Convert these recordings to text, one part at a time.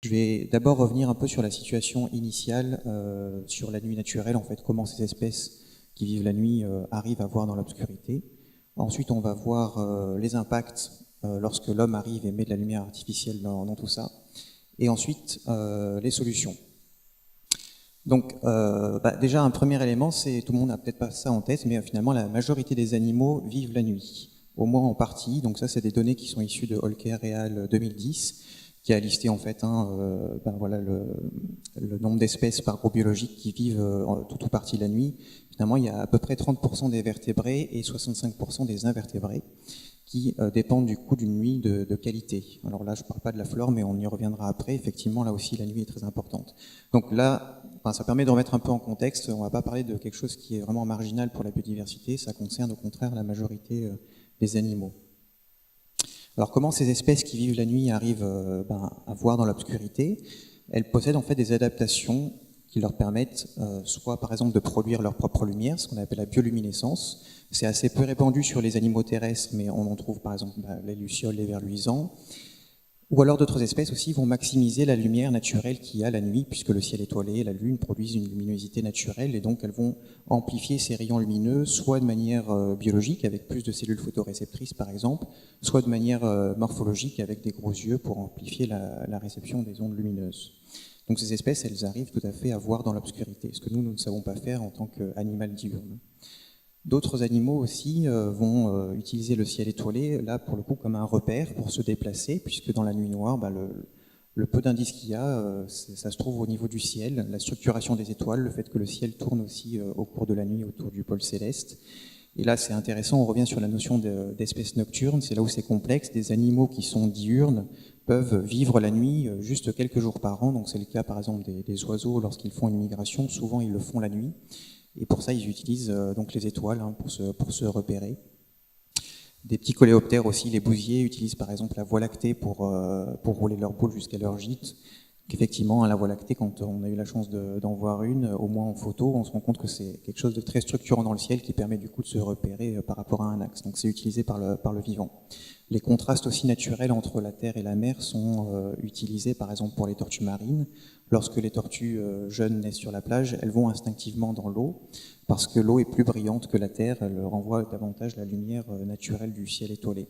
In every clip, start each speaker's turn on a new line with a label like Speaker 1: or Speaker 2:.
Speaker 1: Je vais d'abord revenir un peu sur la situation initiale, sur la nuit naturelle, en fait, comment ces espèces qui vivent la nuit arrivent à voir dans l'obscurité. Ensuite, on va voir les impacts lorsque l'homme arrive et met de la lumière artificielle dans tout ça. Et ensuite, les solutions. Donc, déjà, un premier élément, c'est, tout le monde n'a peut-être pas ça en tête, mais finalement, la majorité des animaux vivent la nuit, au moins en partie. Donc ça, c'est des données qui sont issues de Holker et al. 2010, qui a listé en fait voilà, le nombre d'espèces par groupe biologique qui vivent tout ou partie la nuit. Finalement, il y a à peu près 30% des vertébrés et 65% des invertébrés qui dépendent du coup d'une nuit de qualité. Alors là, je ne parle pas de la flore, mais on y reviendra après. Effectivement, là aussi, la nuit est très importante. Donc là, ça permet de remettre un peu en contexte. On ne va pas parler de quelque chose qui est vraiment marginal pour la biodiversité. Ça concerne au contraire la majorité des animaux. Alors comment ces espèces qui vivent la nuit arrivent à voir dans l'obscurité? Elles possèdent en fait des adaptations qui leur permettent soit par exemple de produire leur propre lumière, ce qu'on appelle la bioluminescence. C'est assez peu répandu sur les animaux terrestres, mais on en trouve par exemple les lucioles, les vers luisants. Ou alors d'autres espèces aussi vont maximiser la lumière naturelle qu'il y a la nuit, puisque le ciel étoilé et la lune produisent une luminosité naturelle, et donc elles vont amplifier ces rayons lumineux, soit de manière biologique, avec plus de cellules photoréceptrices par exemple, soit de manière morphologique, avec des gros yeux pour amplifier la réception des ondes lumineuses. Donc ces espèces, elles arrivent tout à fait à voir dans l'obscurité, ce que nous ne savons pas faire en tant qu'animal diurne. D'autres animaux aussi vont utiliser le ciel étoilé, là pour le coup comme un repère pour se déplacer, puisque dans la nuit noire, le peu d'indices qu'il y a, ça se trouve au niveau du ciel, la structuration des étoiles, le fait que le ciel tourne aussi au cours de la nuit autour du pôle céleste. Et là c'est intéressant, on revient sur la notion d'espèces nocturnes, c'est là où c'est complexe, des animaux qui sont diurnes peuvent vivre la nuit juste quelques jours par an, donc c'est le cas par exemple des oiseaux lorsqu'ils font une migration, souvent ils le font la nuit. Et pour ça, ils utilisent donc les étoiles pour se repérer. Des petits coléoptères aussi, les bousiers, utilisent par exemple la Voie lactée pour rouler leur boule jusqu'à leur gîte. Effectivement, la Voie lactée, quand on a eu la chance d'en voir une, au moins en photo, on se rend compte que c'est quelque chose de très structurant dans le ciel qui permet du coup de se repérer par rapport à un axe. Donc c'est utilisé par le vivant. Les contrastes aussi naturels entre la terre et la mer sont utilisés par exemple pour les tortues marines. Lorsque les tortues jeunes naissent sur la plage, elles vont instinctivement dans l'eau, parce que l'eau est plus brillante que la terre, elle renvoie davantage la lumière naturelle du ciel étoilé.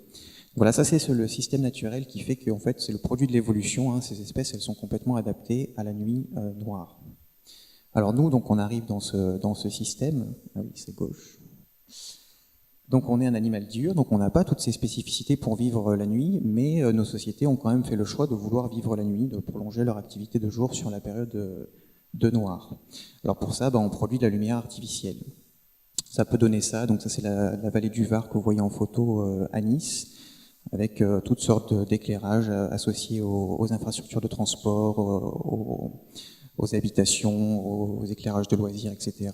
Speaker 1: Voilà, ça c'est le système naturel qui fait que en fait, c'est le produit de l'évolution, hein, ces espèces elles sont complètement adaptées à la nuit noire. Alors nous, donc, on arrive dans ce système, ah oui, c'est gauche. Donc on est un animal diurne, donc on n'a pas toutes ces spécificités pour vivre la nuit, mais nos sociétés ont quand même fait le choix de vouloir vivre la nuit, de prolonger leur activité de jour sur la période de noir. Alors pour ça, on produit de la lumière artificielle. Ça peut donner ça, donc ça c'est la vallée du Var que vous voyez en photo à Nice, avec toutes sortes d'éclairages associés aux infrastructures de transport, aux habitations, aux éclairages de loisirs, etc.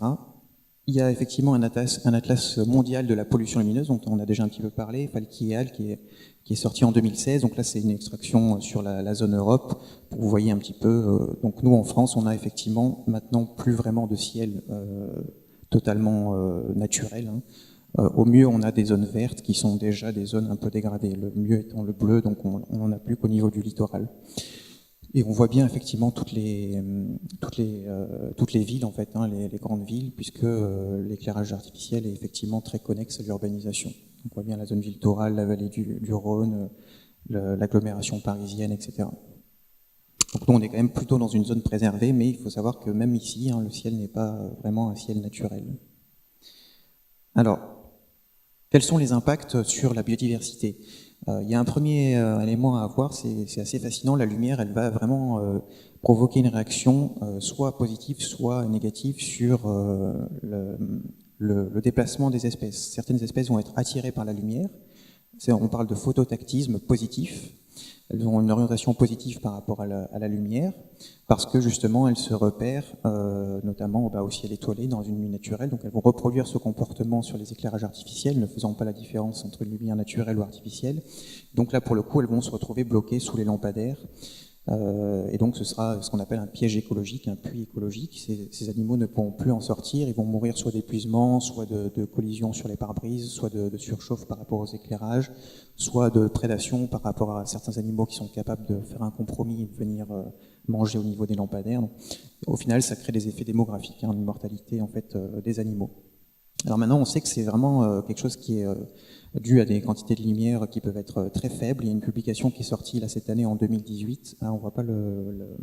Speaker 1: Il y a effectivement un atlas mondial de la pollution lumineuse, dont on a déjà un petit peu parlé, Falki et al, qui est sorti en 2016. Donc là, c'est une extraction sur la zone Europe, pour que vous voyez un petit peu. Donc nous, en France, on a effectivement maintenant plus vraiment de ciel totalement naturel. Au mieux, on a des zones vertes qui sont déjà des zones un peu dégradées. Le mieux étant le bleu, donc on n'en a plus qu'au niveau du littoral. Et on voit bien effectivement toutes les villes en fait, hein, les grandes villes, puisque l'éclairage artificiel est effectivement très connexe à l'urbanisation. On voit bien la zone littorale, la vallée du Rhône, l'agglomération parisienne, etc. Donc nous on est quand même plutôt dans une zone préservée, mais il faut savoir que même ici, hein, le ciel n'est pas vraiment un ciel naturel. Alors, quels sont les impacts sur la biodiversité ? Il y a un premier élément à avoir, c'est assez fascinant, la lumière, elle va vraiment provoquer une réaction soit positive, soit négative sur le déplacement des espèces. Certaines espèces vont être attirées par la lumière, on parle de phototactisme positif, elles ont une orientation positive par rapport à la lumière, parce que justement elles se repèrent notamment au ciel étoilé dans une nuit naturelle, donc elles vont reproduire ce comportement sur les éclairages artificiels, ne faisant pas la différence entre une lumière naturelle ou artificielle. Donc là pour le coup elles vont se retrouver bloquées sous les lampadaires, Et donc ce sera ce qu'on appelle un piège écologique, un puits écologique. Ces animaux ne pourront plus en sortir, ils vont mourir soit d'épuisement, soit de collision sur les pare-brises, soit de surchauffe par rapport aux éclairages, soit de prédation par rapport à certains animaux qui sont capables de faire un compromis et de venir manger au niveau des lampadaires. Donc, au final, ça crée des effets démographiques, hein, une mortalité en fait des animaux. Alors maintenant, on sait que c'est vraiment quelque chose qui est dû à des quantités de lumière qui peuvent être très faibles. Il y a une publication qui est sortie là cette année en 2018. Ah, on voit pas le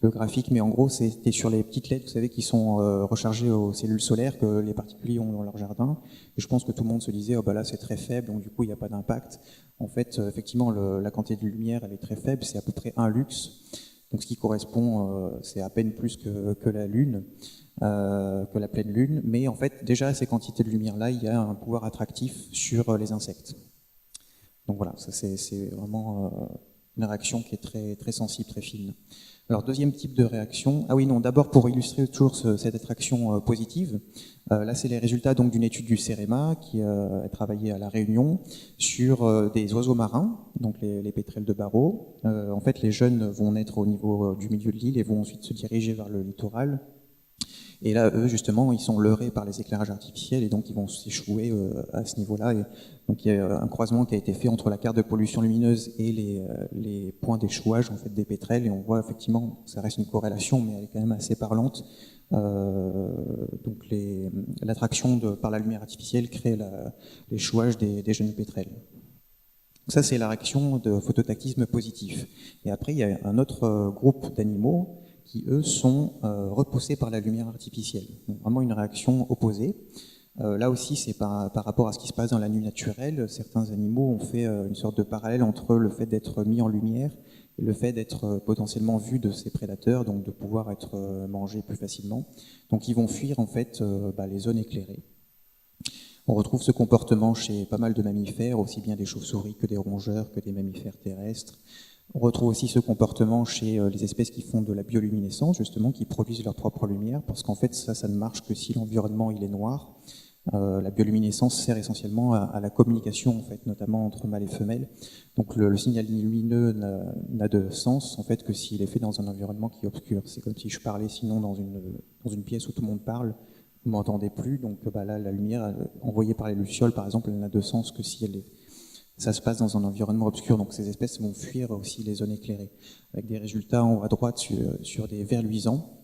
Speaker 1: graphique, mais en gros, c'était sur les petites LED, vous savez, qui sont rechargées aux cellules solaires que les particuliers ont dans leur jardin. Et je pense que tout le monde se disait, oh bah là c'est très faible, donc du coup il n'y a pas d'impact. En fait, effectivement, la quantité de lumière elle est très faible, c'est à peu près 1 lux. Donc ce qui correspond, c'est à peine plus que la Lune. Que la pleine lune, mais en fait déjà à ces quantités de lumière-là, il y a un pouvoir attractif sur les insectes. Donc voilà, ça c'est vraiment une réaction qui est très, très sensible, très fine. Alors deuxième type de réaction, ah oui non, d'abord pour illustrer toujours cette attraction positive, là c'est les résultats donc d'une étude du CEREMA qui a travaillé à La Réunion sur des oiseaux marins, donc les pétrels de Barreau. En fait les jeunes vont naître au niveau du milieu de l'île et vont ensuite se diriger vers le littoral. Et là, eux, justement, ils sont leurrés par les éclairages artificiels et donc ils vont s'échouer à ce niveau-là. Et donc il y a un croisement qui a été fait entre la carte de pollution lumineuse et les points d'échouage en fait, des pétrels. Et on voit effectivement, ça reste une corrélation, mais elle est quand même assez parlante. Donc l'attraction par la lumière artificielle crée l'échouage des jeunes pétrels. Ça, c'est la réaction de phototactisme positif. Et après, il y a un autre groupe d'animaux qui, eux, sont repoussés par la lumière artificielle. Donc, vraiment une réaction opposée. Là aussi, c'est par rapport à ce qui se passe dans la nuit naturelle. Certains animaux ont fait une sorte de parallèle entre le fait d'être mis en lumière et le fait d'être potentiellement vu de ces prédateurs, donc de pouvoir être mangé plus facilement. Donc ils vont fuir en fait les zones éclairées. On retrouve ce comportement chez pas mal de mammifères, aussi bien des chauves-souris que des rongeurs, que des mammifères terrestres. On retrouve aussi ce comportement chez les espèces qui font de la bioluminescence, justement, qui produisent leur propre lumière, parce qu'en fait, ça ne marche que si l'environnement il est noir. La bioluminescence sert essentiellement à la communication, en fait, notamment entre mâles et femelles. Donc le signal lumineux n'a de sens, en fait, que s'il est fait dans un environnement qui est obscur. C'est comme si je parlais sinon dans une pièce où tout le monde parle, vous ne m'entendez plus, donc là, la lumière envoyée par les lucioles, par exemple, elle n'a de sens que si ça se passe dans un environnement obscur, donc ces espèces vont fuir aussi les zones éclairées, avec des résultats en haut à droite sur des vers luisants,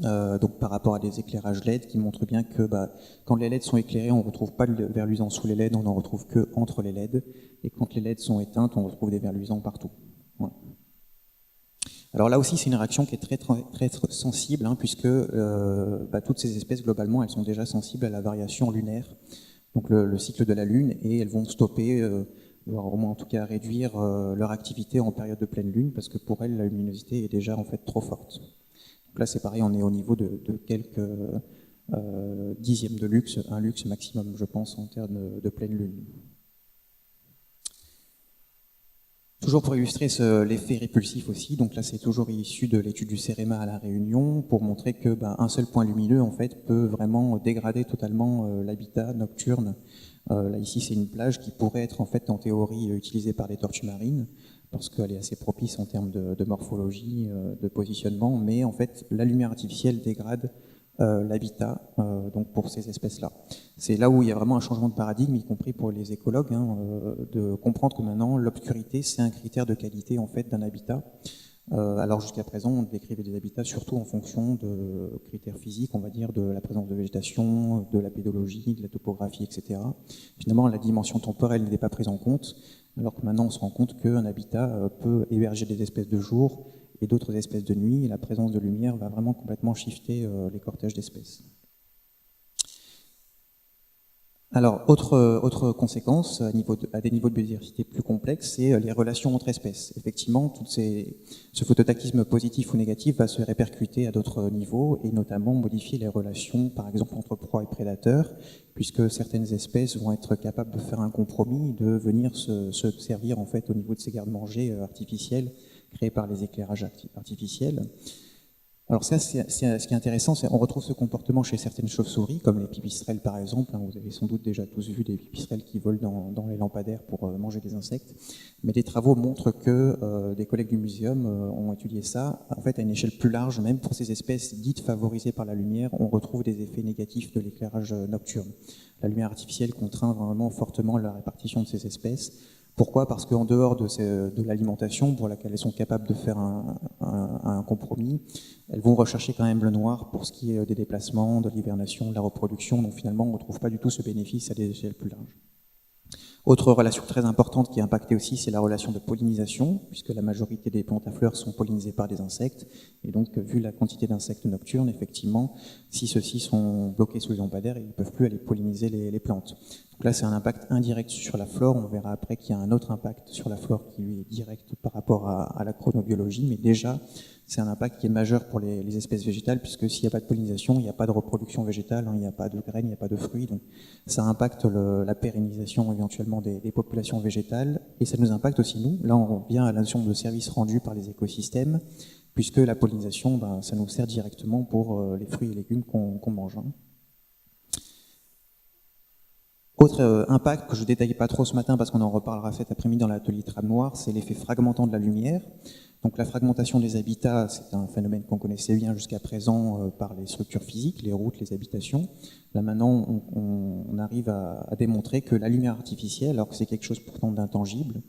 Speaker 1: donc par rapport à des éclairages LED qui montrent bien que quand les LED sont éclairés, on ne retrouve pas le vers luisant sous les LED, on n'en retrouve que entre les LED, et quand les LED sont éteintes, on retrouve des vers luisants partout. Voilà. Alors là aussi, c'est une réaction qui est très, très, très sensible, hein, puisque toutes ces espèces, globalement, elles sont déjà sensibles à la variation lunaire, donc le cycle de la Lune, et elles vont stopper, voire au moins en tout cas réduire leur activité en période de pleine Lune, parce que pour elles, la luminosité est déjà en fait trop forte. Donc là, c'est pareil, on est au niveau de quelques dixièmes de lux, un lux maximum, je pense, en termes de pleine Lune. Toujours pour illustrer l'effet répulsif aussi, donc là c'est toujours issu de l'étude du CEREMA à La Réunion, pour montrer que un seul point lumineux en fait peut vraiment dégrader totalement l'habitat nocturne. Là ici c'est une plage qui pourrait être en fait en théorie utilisée par les tortues marines, parce qu'elle est assez propice en termes de morphologie, de positionnement, mais en fait la lumière artificielle dégrade l'habitat donc pour ces espèces-là. C'est là où il y a vraiment un changement de paradigme, y compris pour les écologues, hein, de comprendre que maintenant l'obscurité c'est un critère de qualité en fait d'un habitat. Alors jusqu'à présent on décrivait des habitats surtout en fonction de critères physiques, on va dire de la présence de végétation, de la pédologie, de la topographie, etc. Finalement la dimension temporelle n'était pas prise en compte, alors que maintenant on se rend compte qu'un habitat peut héberger des espèces de jour et d'autres espèces de nuit, et la présence de lumière va vraiment complètement shifter les cortèges d'espèces. Alors, autre conséquence, à des niveaux de biodiversité plus complexes, c'est les relations entre espèces. Effectivement, ce phototactisme positif ou négatif va se répercuter à d'autres niveaux, et notamment modifier les relations, par exemple, entre proie et prédateur, puisque certaines espèces vont être capables de faire un compromis, de venir se servir en fait au niveau de ces garde-manger artificiels, créés par les éclairages artificiels. Alors ça, ce qui est intéressant, c'est qu'on retrouve ce comportement chez certaines chauves-souris, comme les pipistrelles par exemple. Vous avez sans doute déjà tous vu des pipistrelles qui volent dans les lampadaires pour manger des insectes. Mais des travaux montrent que des collègues du muséum ont étudié ça. En fait, à une échelle plus large, même pour ces espèces dites favorisées par la lumière, on retrouve des effets négatifs de l'éclairage nocturne. La lumière artificielle contraint vraiment fortement la répartition de ces espèces. Pourquoi? Parce qu'en dehors de l'alimentation, pour laquelle elles sont capables de faire un compromis, elles vont rechercher quand même le noir pour ce qui est des déplacements, de l'hibernation, de la reproduction. Donc finalement, on ne retrouve pas du tout ce bénéfice à des échelles plus larges. Autre relation très importante qui est impactée aussi, c'est la relation de pollinisation, puisque la majorité des plantes à fleurs sont pollinisées par des insectes. Et donc, vu la quantité d'insectes nocturnes, effectivement, si ceux-ci sont bloqués sous les lampadaires, ils ne peuvent plus aller polliniser les plantes. Donc là, c'est un impact indirect sur la flore. On verra après qu'il y a un autre impact sur la flore qui lui est direct par rapport à la chronobiologie, mais déjà, c'est un impact qui est majeur pour les espèces végétales, puisque s'il n'y a pas de pollinisation, il n'y a pas de reproduction végétale, il n'y a pas de graines, il n'y a pas de fruits, donc ça impacte la pérennisation éventuellement des populations végétales, et ça nous impacte aussi nous. Là, on revient à la notion de service rendu par les écosystèmes, puisque la pollinisation, ça nous sert directement pour les fruits et légumes qu'on mange. Autre impact que je ne détaille pas trop ce matin parce qu'on en reparlera cet après-midi dans l'atelier Trame Noire, c'est l'effet fragmentant de la lumière. Donc la fragmentation des habitats, c'est un phénomène qu'on connaissait bien jusqu'à présent par les structures physiques, les routes, les habitations. Là maintenant, on arrive à démontrer que la lumière artificielle, alors que c'est quelque chose pourtant d'intangible,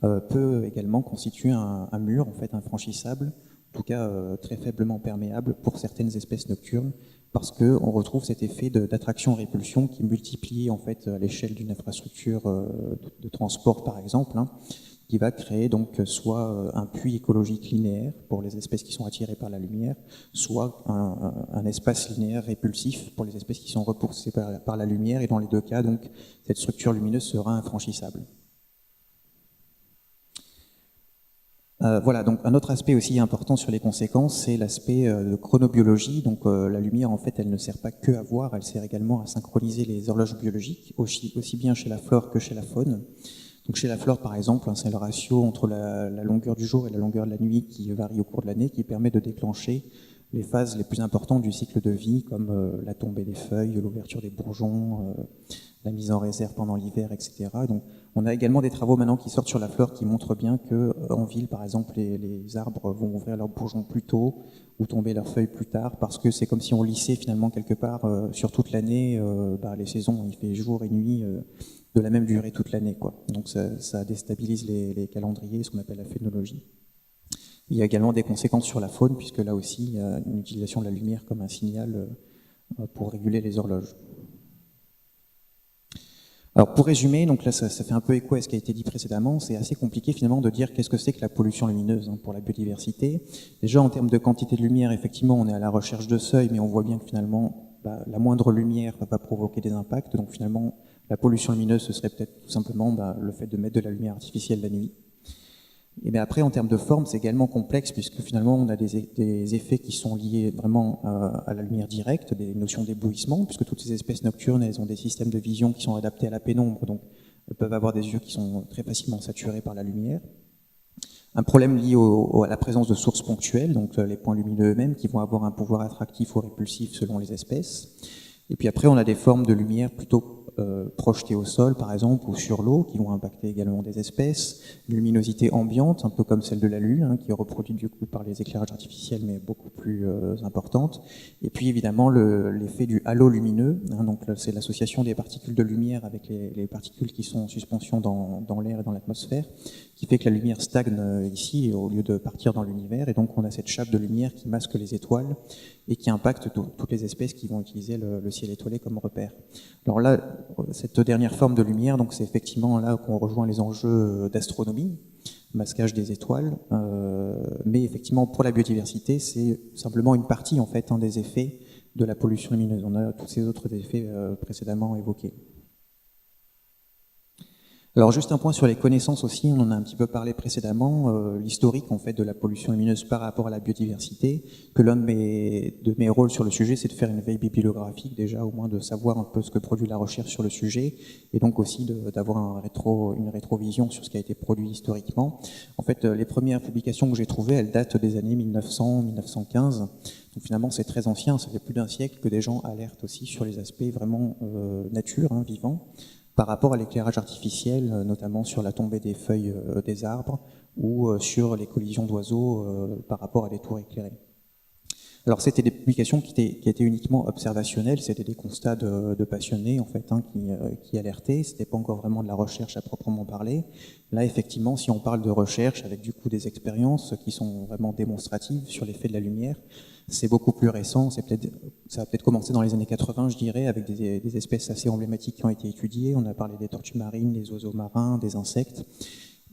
Speaker 1: peut également constituer un mur en fait infranchissable, en tout cas très faiblement perméable pour certaines espèces nocturnes, parce qu'on retrouve cet effet d'attraction-répulsion qui multiplie en fait à l'échelle d'une infrastructure de transport par exemple, qui va créer donc soit un puits écologique linéaire pour les espèces qui sont attirées par la lumière, soit un espace linéaire répulsif pour les espèces qui sont repoussées par la lumière, et dans les deux cas, donc, cette structure lumineuse sera infranchissable. Voilà, donc un autre aspect aussi important sur les conséquences, c'est l'aspect de chronobiologie. Donc la lumière, en fait, elle ne sert pas que à voir, elle sert également à synchroniser les horloges biologiques, aussi bien chez la flore que chez la faune. Donc chez la flore, par exemple, c'est le ratio entre la longueur du jour et la longueur de la nuit qui varie au cours de l'année, qui permet de déclencher les phases les plus importantes du cycle de vie, comme la tombée des feuilles, l'ouverture des bourgeons, la mise en réserve pendant l'hiver, etc. Donc, on a également des travaux maintenant qui sortent sur la flore qui montrent bien qu'en ville, par exemple, les arbres vont ouvrir leurs bourgeons plus tôt ou tomber leurs feuilles plus tard, parce que c'est comme si on lissait finalement quelque part sur toute l'année les saisons. Il fait jour et nuit de la même durée toute l'année, quoi. Donc ça déstabilise les calendriers, ce qu'on appelle la phénologie. Il y a également des conséquences sur la faune, puisque là aussi, il y a une utilisation de la lumière comme un signal pour réguler les horloges. Alors pour résumer, donc là ça fait un peu écho à ce qui a été dit précédemment, c'est assez compliqué finalement de dire qu'est-ce que c'est que la pollution lumineuse pour la biodiversité. Déjà en termes de quantité de lumière, effectivement on est à la recherche de seuils, mais on voit bien que finalement la moindre lumière ne va pas provoquer des impacts, donc finalement la pollution lumineuse ce serait peut-être tout simplement le fait de mettre de la lumière artificielle la nuit. Et bien après, en termes de forme, c'est également complexe, puisque finalement, on a des effets qui sont liés vraiment à la lumière directe, des notions d'éblouissement, puisque toutes ces espèces nocturnes, elles ont des systèmes de vision qui sont adaptés à la pénombre, donc elles peuvent avoir des yeux qui sont très facilement saturés par la lumière. Un problème lié à la présence de sources ponctuelles, donc les points lumineux eux-mêmes, qui vont avoir un pouvoir attractif ou répulsif selon les espèces. Et puis après, on a des formes de lumière plutôt projetées au sol, par exemple, ou sur l'eau, qui vont impacter également des espèces. Une luminosité ambiante, un peu comme celle de la Lune, qui est reproduite du coup par les éclairages artificiels, mais beaucoup plus importante. Et puis évidemment, l'effet du halo lumineux, donc c'est l'association des particules de lumière avec les particules qui sont en suspension dans l'air et dans l'atmosphère, qui fait que la lumière stagne ici au lieu de partir dans l'univers. Et donc on a cette chape de lumière qui masque les étoiles et qui impacte toutes les espèces qui vont utiliser le ciel étoilé comme repère. Alors là, cette dernière forme de lumière, donc c'est effectivement là qu'on rejoint les enjeux d'astronomie, masquage des étoiles, mais effectivement pour la biodiversité, c'est simplement une partie en fait des effets de la pollution lumineuse. On a tous ces autres effets précédemment évoqués. Alors juste un point sur les connaissances aussi, on en a un petit peu parlé précédemment, l'historique en fait de la pollution lumineuse par rapport à la biodiversité, que l'un de mes rôles sur le sujet, c'est de faire une veille bibliographique déjà, au moins de savoir un peu ce que produit la recherche sur le sujet, et donc aussi d'avoir une rétrovision sur ce qui a été produit historiquement. En fait, les premières publications que j'ai trouvées, elles datent des années 1900-1915, donc finalement c'est très ancien, ça fait plus d'un siècle que des gens alertent aussi sur les aspects vraiment nature, vivants, par rapport à l'éclairage artificiel, notamment sur la tombée des feuilles des arbres ou sur les collisions d'oiseaux par rapport à des tours éclairées. Alors c'était des publications qui étaient uniquement observationnelles, c'était des constats de passionnés en fait qui alertaient, c'était pas encore vraiment de la recherche à proprement parler. Là effectivement, si on parle de recherche avec du coup des expériences qui sont vraiment démonstratives sur l'effet de la lumière, c'est beaucoup plus récent, ça a peut-être commencé dans les années 80, je dirais, avec des espèces assez emblématiques qui ont été étudiées. On a parlé des tortues marines, des oiseaux marins, des insectes.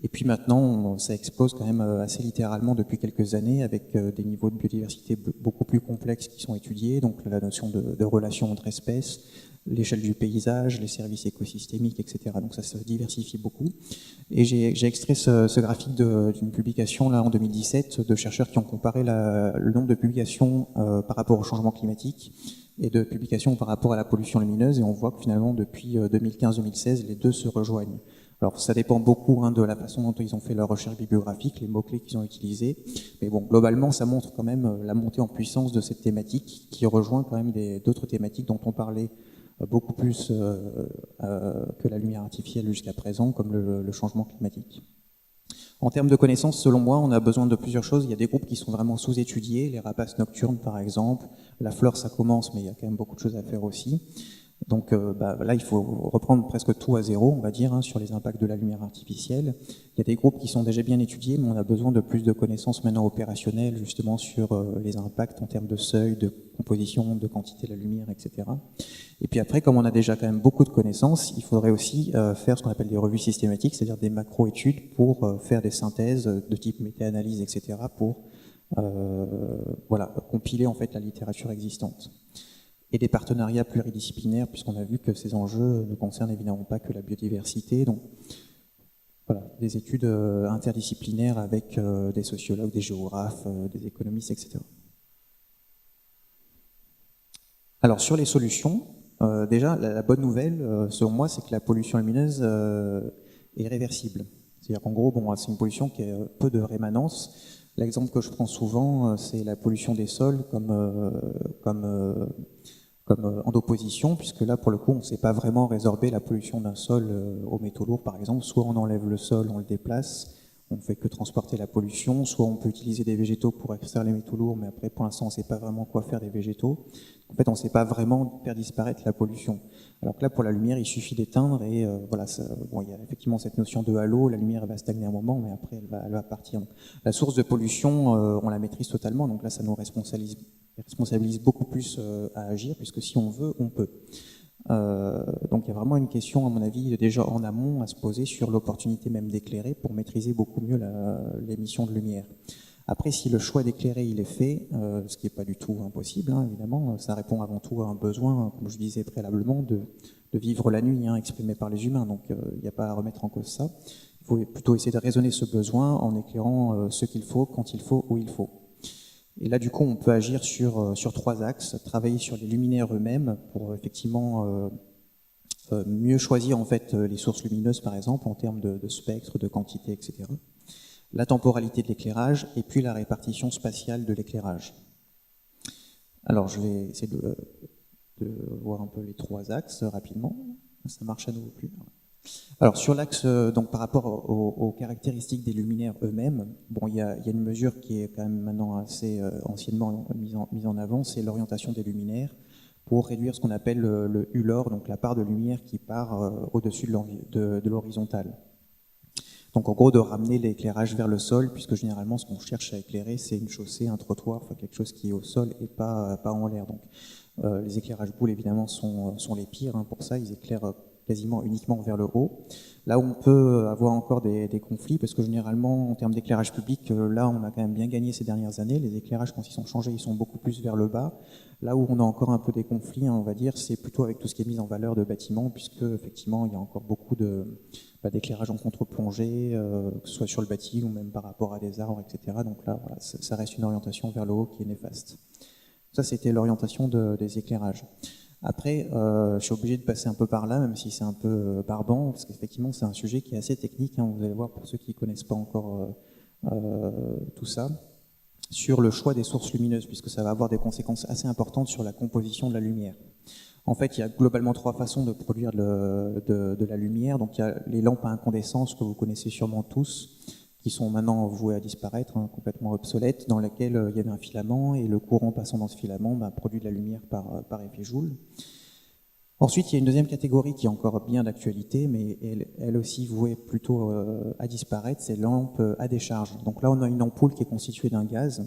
Speaker 1: Et puis maintenant, ça explose quand même assez littéralement depuis quelques années avec des niveaux de biodiversité beaucoup plus complexes qui sont étudiés, donc la notion de relation entre espèces, l'échelle du paysage, les services écosystémiques, etc. Donc ça se diversifie beaucoup. Et j'ai extrait ce graphique d'une publication là en 2017 de chercheurs qui ont comparé le nombre de publications par rapport au changement climatique et de publications par rapport à la pollution lumineuse, et on voit que finalement depuis 2015-2016, les deux se rejoignent. Alors ça dépend beaucoup de la façon dont ils ont fait leur recherche bibliographique, les mots-clés qu'ils ont utilisés, mais bon, globalement ça montre quand même la montée en puissance de cette thématique qui rejoint quand même d'autres thématiques dont on parlait beaucoup plus que la lumière artificielle jusqu'à présent, comme le changement climatique. En termes de connaissances, selon moi, on a besoin de plusieurs choses. Il y a des groupes qui sont vraiment sous-étudiés, les rapaces nocturnes par exemple. La flore, ça commence, mais il y a quand même beaucoup de choses à faire aussi. Donc là, il faut reprendre presque tout à zéro, on va dire, sur les impacts de la lumière artificielle. Il y a des groupes qui sont déjà bien étudiés, mais on a besoin de plus de connaissances maintenant opérationnelles, justement, sur les impacts en termes de seuil, de composition, de quantité de la lumière, etc. Et puis après, comme on a déjà quand même beaucoup de connaissances, il faudrait aussi faire ce qu'on appelle des revues systématiques, c'est-à-dire des macro-études pour faire des synthèses de type méta-analyse, etc., pour compiler en fait la littérature existante. Et des partenariats pluridisciplinaires, puisqu'on a vu que ces enjeux ne concernent évidemment pas que la biodiversité. Donc, voilà, des études interdisciplinaires avec des sociologues, des géographes, des économistes, etc. Alors, sur les solutions, déjà, la bonne nouvelle, selon moi, c'est que la pollution lumineuse est réversible. C'est-à-dire qu'en gros, c'est une pollution qui a peu de rémanence. L'exemple que je prends souvent, c'est la pollution des sols comme en opposition, puisque là, pour le coup, on ne sait pas vraiment résorber la pollution d'un sol aux métaux lourds, par exemple. Soit on enlève le sol, on le déplace, on ne fait que transporter la pollution, soit on peut utiliser des végétaux pour extraire les métaux lourds, mais après, pour l'instant, on ne sait pas vraiment quoi faire des végétaux. En fait, on ne sait pas vraiment faire disparaître la pollution. Alors que là, pour la lumière, il suffit d'éteindre et il y a effectivement cette notion de halo, la lumière elle va stagner un moment, mais après, elle va partir. Donc, la source de pollution, on la maîtrise totalement, donc là, ça nous responsabilise beaucoup plus à agir, puisque si on veut, on peut. Donc il y a vraiment une question, à mon avis, déjà en amont à se poser sur l'opportunité même d'éclairer pour maîtriser beaucoup mieux l'émission de lumière. Après, si le choix d'éclairer il est fait, ce qui n'est pas du tout impossible, évidemment, ça répond avant tout à un besoin, comme je disais préalablement, de vivre la nuit, exprimé par les humains, donc il n'y a pas à remettre en cause ça. Il faut plutôt essayer de raisonner ce besoin en éclairant ce qu'il faut, quand il faut, où il faut. Et là, du coup, on peut agir sur trois axes. Travailler sur les luminaires eux-mêmes pour effectivement mieux choisir en fait les sources lumineuses, par exemple, en termes de spectre, de quantité, etc. La temporalité de l'éclairage et puis la répartition spatiale de l'éclairage. Alors, je vais essayer de voir un peu les trois axes rapidement. Ça marche à nouveau plus. Alors sur l'axe, donc par rapport aux caractéristiques des luminaires eux-mêmes, il y a une mesure qui est quand même maintenant assez anciennement mise en avant, c'est l'orientation des luminaires pour réduire ce qu'on appelle le ULOR, donc la part de lumière qui part au-dessus de l'horizontale. Donc en gros de ramener l'éclairage vers le sol, puisque généralement ce qu'on cherche à éclairer c'est une chaussée, un trottoir, enfin quelque chose qui est au sol et pas en l'air. Donc les éclairages boules évidemment sont les pires pour ça, ils éclairent quasiment uniquement vers le haut. Là où on peut avoir encore des conflits, parce que généralement, en termes d'éclairage public, là, on a quand même bien gagné ces dernières années. Les éclairages, quand ils sont changés, ils sont beaucoup plus vers le bas. Là où on a encore un peu des conflits, hein, on va dire, c'est plutôt avec tout ce qui est mis en valeur de bâtiments, puisque effectivement, il y a encore beaucoup d'éclairage en contre-plongée, que ce soit sur le bâti ou même par rapport à des arbres, etc. Donc là, voilà, ça reste une orientation vers le haut qui est néfaste. Ça, c'était l'orientation des éclairages. Après, je suis obligé de passer un peu par là, même si c'est un peu barbant, parce qu'effectivement, c'est un sujet qui est assez technique, hein, vous allez voir pour ceux qui ne connaissent pas encore tout ça, sur le choix des sources lumineuses, puisque ça va avoir des conséquences assez importantes sur la composition de la lumière. En fait, il y a globalement 3 façons de produire de la lumière. Donc, il y a les lampes à incandescence que vous connaissez sûrement tous, qui sont maintenant vouées à disparaître, hein, complètement obsolètes, dans lesquelles il y avait un filament, et le courant passant dans ce filament produit de la lumière par effet Joule. Ensuite, il y a une deuxième catégorie qui est encore bien d'actualité, mais elle aussi vouée plutôt à disparaître, c'est les lampes à décharge. Donc là, on a une ampoule qui est constituée d'un gaz.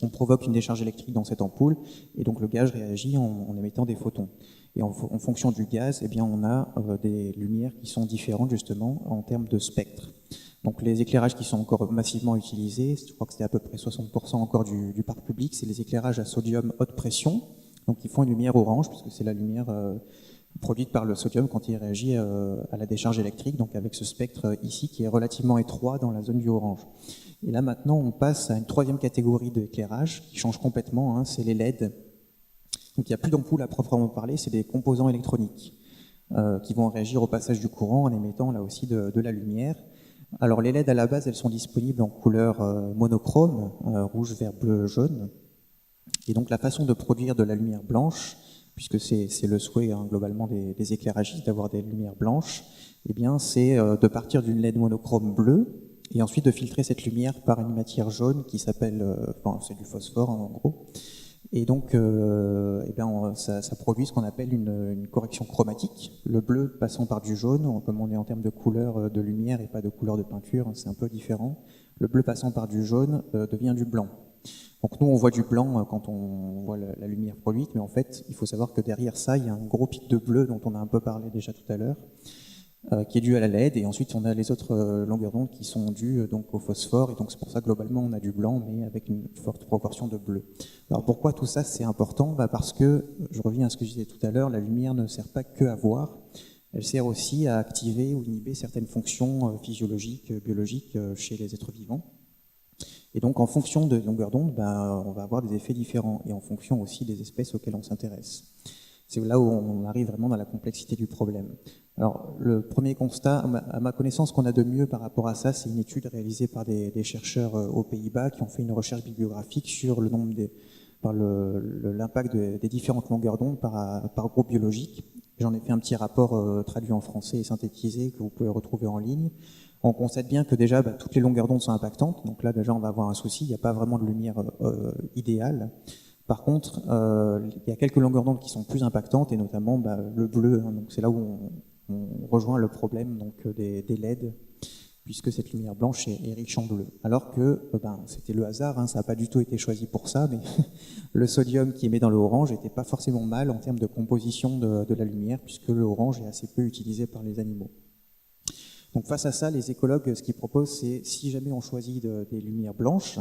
Speaker 1: On provoque une décharge électrique dans cette ampoule, et donc le gaz réagit en émettant des photons. Et en fonction du gaz, eh bien, on a des lumières qui sont différentes, justement, en termes de spectre. Donc les éclairages qui sont encore massivement utilisés, je crois que c'était à peu près 60% encore du parc public, c'est les éclairages à sodium haute pression, donc ils font une lumière orange, puisque c'est la lumière produite par le sodium quand il réagit à la décharge électrique, donc avec ce spectre ici qui est relativement étroit dans la zone du orange. Et là maintenant on passe à une 3e catégorie d'éclairage qui change complètement, hein, c'est les LED. Donc il n'y a plus d'ampoules à proprement parler, c'est des composants électroniques qui vont réagir au passage du courant en émettant là aussi de la lumière. Alors les LED à la base, elles sont disponibles en couleur monochrome, rouge, vert, bleu, jaune. Et donc la façon de produire de la lumière blanche, puisque c'est le souhait hein, globalement des éclairagistes d'avoir des lumières blanches, eh bien c'est de partir d'une LED monochrome bleue et ensuite de filtrer cette lumière par une matière jaune qui s'appelle, c'est du phosphore en gros. Et donc, eh bien, ça produit ce qu'on appelle une correction chromatique. Le bleu passant par du jaune, comme on est en termes de couleur de lumière et pas de couleur de peinture, c'est un peu différent. Le bleu passant par du jaune devient du blanc. Donc nous, on voit du blanc quand on voit la lumière produite, mais en fait, il faut savoir que derrière ça, il y a un gros pic de bleu dont on a un peu parlé déjà tout à l'heure, qui est dû à la LED, et ensuite on a les autres longueurs d'onde qui sont dues donc au phosphore, et donc c'est pour ça que globalement on a du blanc, mais avec une forte proportion de bleu. Alors pourquoi tout ça c'est important? Parce que, je reviens à ce que je disais tout à l'heure, la lumière ne sert pas que à voir, elle sert aussi à activer ou inhiber certaines fonctions physiologiques, biologiques chez les êtres vivants. Et donc en fonction de longueur d'onde, on va avoir des effets différents, et en fonction aussi des espèces auxquelles on s'intéresse. C'est là où on arrive vraiment dans la complexité du problème. Alors, le premier constat, à ma connaissance, qu'on a de mieux par rapport à ça, c'est une étude réalisée par des chercheurs aux Pays-Bas qui ont fait une recherche bibliographique sur le nombre l'impact des différentes longueurs d'onde par groupe biologique. J'en ai fait un petit rapport traduit en français et synthétisé que vous pouvez retrouver en ligne. On constate bien que déjà, toutes les longueurs d'onde sont impactantes. Donc là, déjà, on va avoir un souci. Il n'y a pas vraiment de lumière idéale. Par contre, il y a quelques longueurs d'onde qui sont plus impactantes, et notamment le bleu. Hein, donc c'est là où on rejoint le problème donc, des LED, puisque cette lumière blanche est riche en bleu. Alors que c'était le hasard, hein, ça n'a pas du tout été choisi pour ça, mais le sodium qui émet dans le orange n'était pas forcément mal en termes de composition de la lumière, puisque le orange est assez peu utilisé par les animaux. Donc face à ça, les écologues, ce qu'ils proposent, c'est si jamais on choisit des lumières blanches,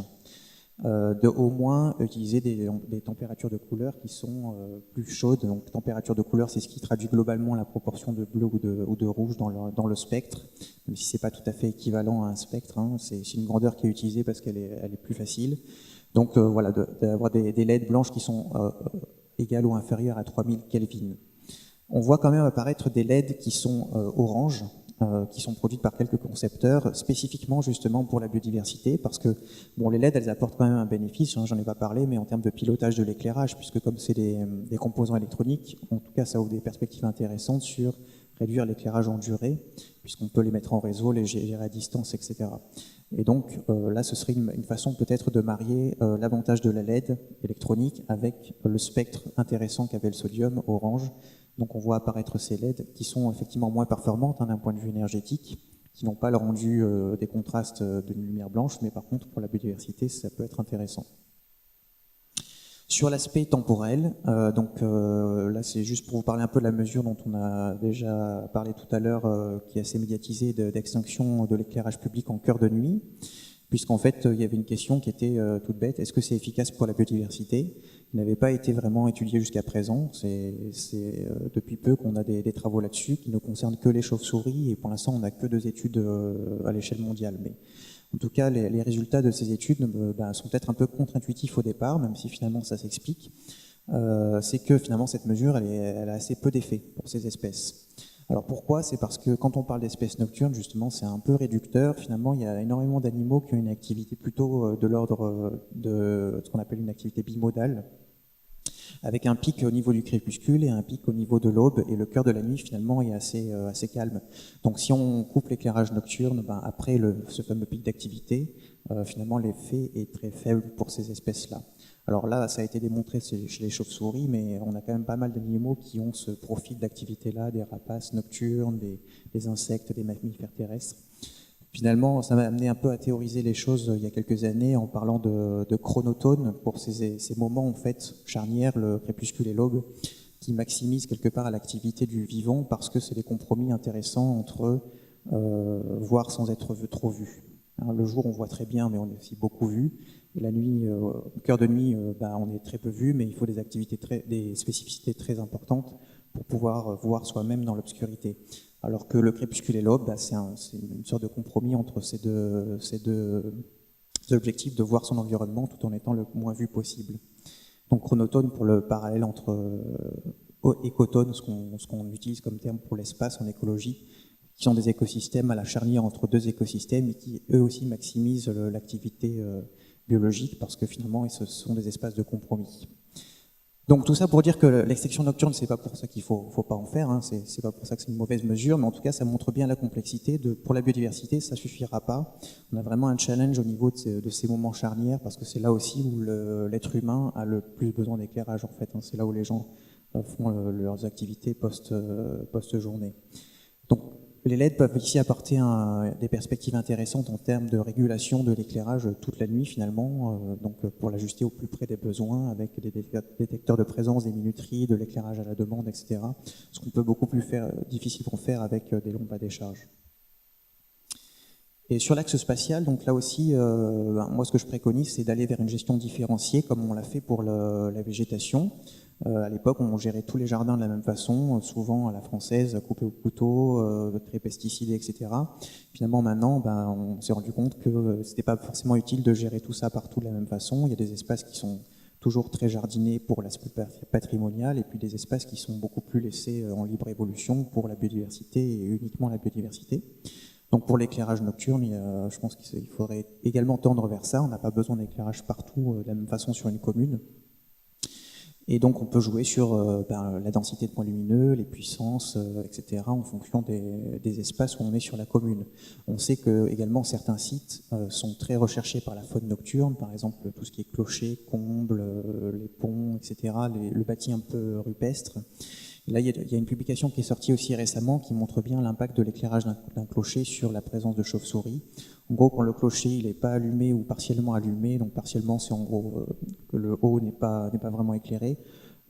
Speaker 1: de au moins utiliser des températures de couleur qui sont plus chaudes. Donc température de couleur, c'est ce qui traduit globalement la proportion de bleu ou de rouge dans le spectre, même si c'est pas tout à fait équivalent à un spectre, hein, c'est une grandeur qui est utilisée parce qu'elle est plus facile. Donc voilà, d'avoir des LED blanches qui sont égales ou inférieures à 3000 Kelvin. On voit quand même apparaître des LED qui sont orange, qui sont produites par quelques concepteurs, spécifiquement justement pour la biodiversité, parce que les LED, elles apportent quand même un bénéfice, hein, j'en ai pas parlé, mais en termes de pilotage de l'éclairage, puisque comme c'est des composants électroniques, en tout cas ça ouvre des perspectives intéressantes sur réduire l'éclairage en durée, puisqu'on peut les mettre en réseau, les gérer à distance, etc. Et donc là, ce serait une façon peut-être de marier l'avantage de la LED électronique avec le spectre intéressant qu'avait le sodium orange. Donc on voit apparaître ces LED qui sont effectivement moins performantes d'un point de vue énergétique, qui n'ont pas le rendu des contrastes d'une lumière blanche, mais par contre pour la biodiversité ça peut être intéressant. Sur l'aspect temporel, là c'est juste pour vous parler un peu de la mesure dont on a déjà parlé tout à l'heure, qui est assez médiatisée, d'extinction de l'éclairage public en cœur de nuit, puisqu'en fait il y avait une question qui était toute bête, est-ce que c'est efficace pour la biodiversité? Il n'avait pas été vraiment étudié jusqu'à présent, c'est depuis peu qu'on a des travaux là-dessus qui ne concernent que les chauves-souris, et pour l'instant on n'a que 2 études à l'échelle mondiale. Mais en tout cas, les résultats de ces études sont peut-être un peu contre-intuitifs au départ, même si finalement ça s'explique. C'est que finalement cette mesure, elle a assez peu d'effet pour ces espèces. Alors pourquoi? C'est parce que quand on parle d'espèces nocturnes, justement, c'est un peu réducteur. Finalement, il y a énormément d'animaux qui ont une activité plutôt de l'ordre de ce qu'on appelle une activité bimodale, avec un pic au niveau du crépuscule et un pic au niveau de l'aube, et le cœur de la nuit finalement est assez calme. Donc si on coupe l'éclairage nocturne, après ce fameux pic d'activité, finalement l'effet est très faible pour ces espèces-là. Alors là, ça a été démontré chez les chauves-souris, mais on a quand même pas mal d'animaux qui ont ce profil d'activité-là, des rapaces nocturnes, des insectes, des mammifères terrestres. Finalement, ça m'a amené un peu à théoriser les choses il y a quelques années en parlant de chronotones pour ces moments en fait charnières, le crépuscule et l'aube, qui maximisent quelque part l'activité du vivant parce que c'est des compromis intéressants entre voir sans être trop vu. Le jour, on voit très bien, mais on est aussi beaucoup vu. Et la nuit, au cœur de nuit, on est très peu vu, mais il faut des spécificités très importantes pour pouvoir voir soi-même dans l'obscurité. Alors que le crépuscule et l'aube, c'est une sorte de compromis entre ces deux objectifs de voir son environnement tout en étant le moins vu possible. Donc chronotone pour le parallèle entre écotone, ce qu'on utilise comme terme pour l'espace en écologie, qui sont des écosystèmes à la charnière entre 2 écosystèmes et qui eux aussi maximisent l'activité biologique parce que finalement ce sont des espaces de compromis. Donc tout ça pour dire que l'extinction nocturne, c'est pas pour ça qu'il faut pas en faire, c'est pas pour ça que c'est une mauvaise mesure, mais en tout cas ça montre bien la complexité. Pour la biodiversité, ça suffira pas. On a vraiment un challenge au niveau de ces moments charnières, parce que c'est là aussi où l'être humain a le plus besoin d'éclairage en fait. C'est là où les gens font leurs activités post-journée. Donc les LED peuvent ici apporter des perspectives intéressantes en termes de régulation de l'éclairage toute la nuit finalement, pour l'ajuster au plus près des besoins avec des détecteurs de présence, des minuteries, de l'éclairage à la demande, etc. Ce qu'on peut beaucoup plus difficilement faire avec des lampes à décharge. Et sur l'axe spatial, donc là aussi, moi ce que je préconise, c'est d'aller vers une gestion différenciée comme on l'a fait pour la végétation. À l'époque, on gérait tous les jardins de la même façon, souvent à la française, coupé au couteau, très pesticidés, etc. Finalement, maintenant, on s'est rendu compte que c'était pas forcément utile de gérer tout ça partout de la même façon. Il y a des espaces qui sont toujours très jardinés pour l'aspect patrimonial, et puis des espaces qui sont beaucoup plus laissés en libre évolution pour la biodiversité et uniquement la biodiversité. Donc pour l'éclairage nocturne, je pense qu'il faudrait également tendre vers ça. On n'a pas besoin d'éclairage partout de la même façon sur une commune. Et donc on peut jouer sur la densité de points lumineux, les puissances, etc. en fonction des espaces où on est sur la commune. On sait que également certains sites sont très recherchés par la faune nocturne, par exemple tout ce qui est clocher, combles, les ponts, etc., le bâti un peu rupestre. Là, il y a une publication qui est sortie aussi récemment qui montre bien l'impact de l'éclairage d'un clocher sur la présence de chauves-souris. En gros, quand le clocher il n'est pas allumé ou partiellement allumé, donc partiellement c'est en gros que le haut n'est pas vraiment éclairé,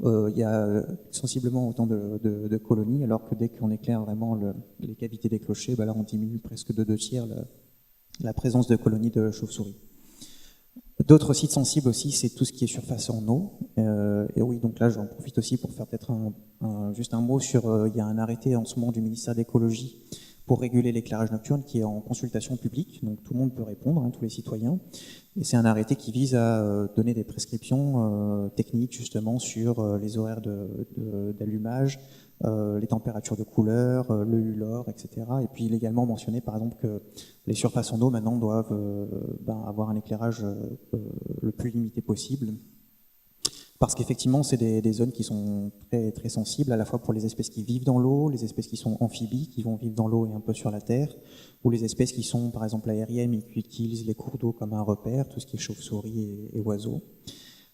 Speaker 1: il y a sensiblement autant de colonies, alors que dès qu'on éclaire vraiment les cavités des clochers, là on diminue presque de 2/3 la présence de colonies de chauves-souris. D'autres sites sensibles aussi, c'est tout ce qui est surface en eau. Et oui, donc là, j'en profite aussi pour faire peut-être juste un mot sur... il y a un arrêté en ce moment du ministère de l'Écologie pour réguler l'éclairage nocturne qui est en consultation publique, donc tout le monde peut répondre, tous les citoyens. Et c'est un arrêté qui vise à donner des prescriptions techniques justement sur les horaires d'allumage, les températures de couleur, le ULOR, etc. Et puis il est également mentionné par exemple que les surfaces en eau maintenant doivent avoir un éclairage le plus limité possible. Parce qu'effectivement, c'est des zones qui sont très, très sensibles, à la fois pour les espèces qui vivent dans l'eau, les espèces qui sont amphibies, qui vont vivre dans l'eau et un peu sur la terre, ou les espèces qui sont, par exemple, aériennes et qui utilisent les cours d'eau comme un repère, tout ce qui est chauve-souris et oiseaux.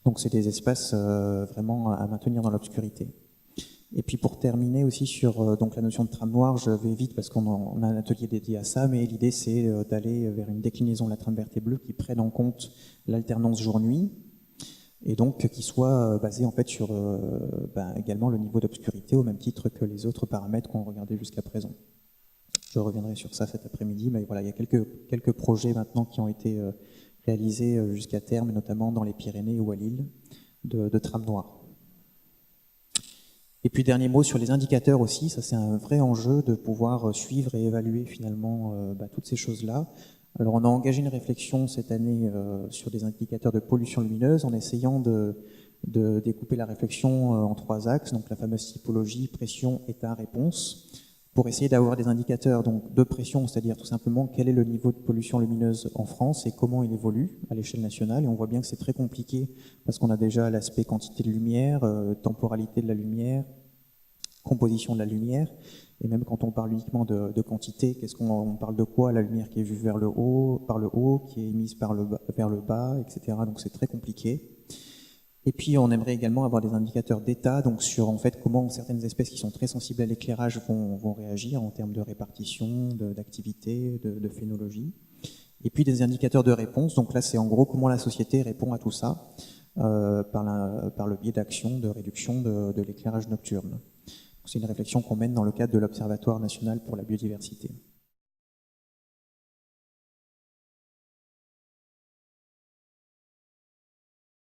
Speaker 1: Donc c'est des espaces vraiment à maintenir dans l'obscurité. Et puis pour terminer aussi sur donc la notion de trame noire, je vais vite parce qu'on a un atelier dédié à ça, mais l'idée c'est d'aller vers une déclinaison de la trame verte et bleue qui prenne en compte l'alternance jour-nuit. et donc qui soit basé en fait sur également le niveau d'obscurité au même titre que les autres paramètres qu'on regardait jusqu'à présent. Je reviendrai sur ça cet après-midi, mais voilà, il y a quelques projets maintenant qui ont été réalisés jusqu'à terme, notamment dans les Pyrénées ou à Lille, de trame noire. Et puis dernier mot sur les indicateurs aussi, ça c'est un vrai enjeu de pouvoir suivre et évaluer finalement toutes ces choses-là. Alors on a engagé une réflexion cette année sur des indicateurs de pollution lumineuse en essayant de découper la réflexion en 3 axes, donc la fameuse typologie, pression, état, réponse, pour essayer d'avoir des indicateurs donc, de pression, c'est-à-dire tout simplement quel est le niveau de pollution lumineuse en France et comment il évolue à l'échelle nationale. Et on voit bien que c'est très compliqué parce qu'on a déjà l'aspect quantité de lumière, temporalité de la lumière, composition de la lumière, et même quand on parle uniquement de quantité, qu'est-ce qu'on parle de quoi? La lumière qui est vue vers le haut, par le haut, qui est émise vers le bas, etc. Donc c'est très compliqué. Et puis on aimerait également avoir des indicateurs d'état, donc sur en fait comment certaines espèces qui sont très sensibles à l'éclairage vont réagir en termes de répartition, d'activité, de phénologie. Et puis des indicateurs de réponse, donc là c'est en gros comment la société répond à tout ça par le biais d'actions de réduction de l'éclairage nocturne. C'est une réflexion qu'on mène dans le cadre de l'Observatoire national pour la biodiversité.